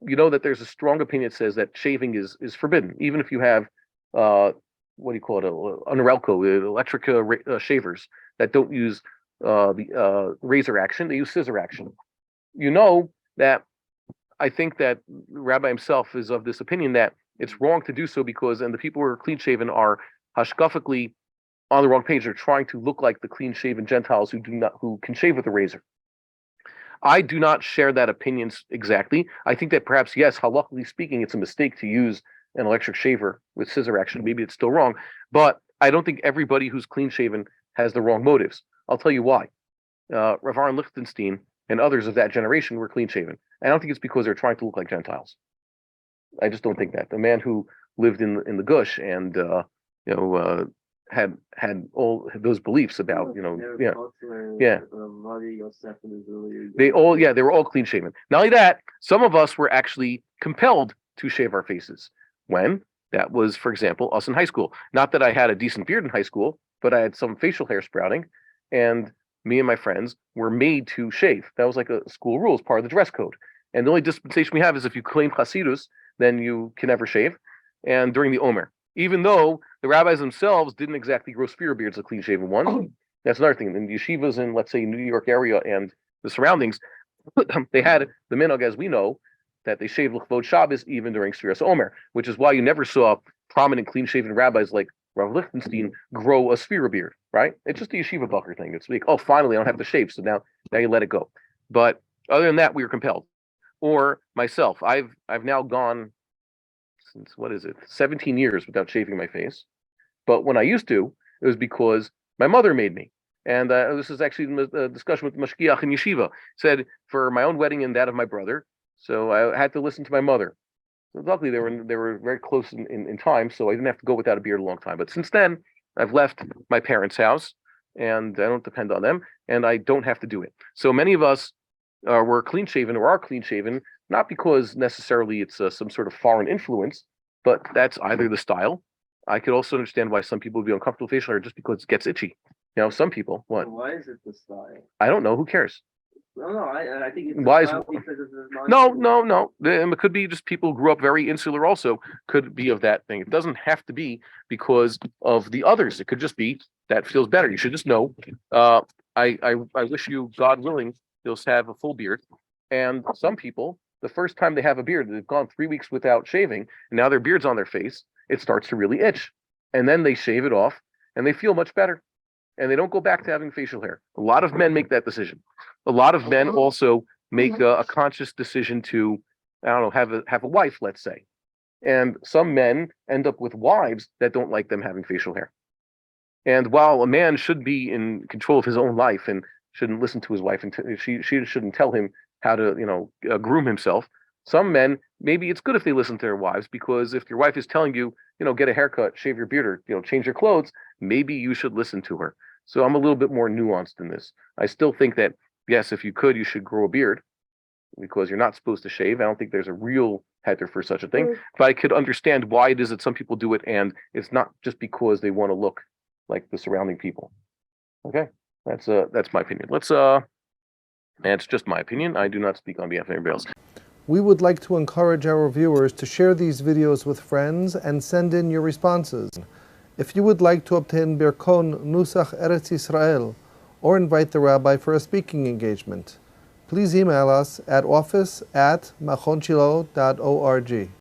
you know that there's a strong opinion that says that shaving is forbidden, even if you have what do you call it, Unorelco, electric shavers that don't use the razor action, they use scissor action. You know that I think that the rabbi himself is of this opinion that it's wrong to do so because, and the people who are clean shaven are hashkafically on the wrong page. They're trying to look like the clean shaven Gentiles who can shave with a razor. I do not share that opinion exactly. I think that perhaps, yes, halakhically speaking, it's a mistake to use an electric shaver with scissor action. Maybe it's still wrong, but I don't think everybody who's clean shaven has the wrong motives. I'll tell you why. Rav Aaron Lichtenstein and others of that generation were clean shaven. I don't think it's because they're trying to look like Gentiles. I just don't think that. The man who lived in the Gush and had all those beliefs about they were all clean shaven. Not only that, some of us were actually compelled to shave our faces. When? That was, for example, us in high school. Not that I had a decent beard in high school, but I had some facial hair sprouting, and me and my friends were made to shave. That was like a school rule, as part of the dress code. And the only dispensation we have is if you claim Hasidus, then you can never shave. And during the Omer, even though the rabbis themselves didn't exactly grow spear beards, the clean-shaven ones. That's another thing. In the yeshivas in, let's say, New York area and the surroundings, they had the minhag, as we know, that they shaved l'chvod Shabbos even during Sfiras Omer, which is why you never saw prominent clean-shaven rabbis like Rav Lichtenstein grow a sphere beard, right? It's just a yeshiva bucker thing. It's like, oh, finally, I don't have to shave, so now you let it go. But other than that, we were compelled. Or myself, I've now gone since 17 years without shaving my face. But when I used to, it was because my mother made me. And this is actually a discussion with the mashgiach in yeshiva. Said for my own wedding and that of my brother, so I had to listen to my mother. So luckily, they were very close in time, so I didn't have to go without a beard a long time. But since then, I've left my parents' house, and I don't depend on them, and I don't have to do it. So many of us were clean-shaven or are clean-shaven, not because necessarily it's some sort of foreign influence, but that's either the style. I could also understand why some people would be uncomfortable with facial hair just because it gets itchy. You know, some people, what? So why is it the style? I don't know. Who cares? No, I think it's why because it's no. It could be just people who grew up very insular also could be of that thing. It doesn't have to be because of the others. It could just be that feels better. You should just know. I wish you, God willing, you'll have a full beard. And some people, the first time they have a beard, they've gone 3 weeks without shaving, and now their beard's on their face, it starts to really itch. And then they shave it off, and they feel much better. And they don't go back to having facial hair. A lot of men make that decision. A lot of men also make a conscious decision to, I don't know, have a wife, let's say. And some men end up with wives that don't like them having facial hair. And while a man should be in control of his own life and shouldn't listen to his wife, and she shouldn't tell him how to, groom himself, some men, maybe it's good if they listen to their wives, because if your wife is telling you, get a haircut, shave your beard, or, change your clothes, maybe you should listen to her. So I'm a little bit more nuanced in this. I still think that, yes, if you could, you should grow a beard because you're not supposed to shave. I don't think there's a real heter for such a thing, but I could understand why it is that some people do it, and it's not just because they want to look like the surrounding people. Okay, that's my opinion. It's just my opinion. I do not speak on behalf of anybody else. We would like to encourage our viewers to share these videos with friends and send in your responses. If you would like to obtain Birkon Nusach Eretz Yisrael or invite the rabbi for a speaking engagement, please email us at office@machonshilo.org.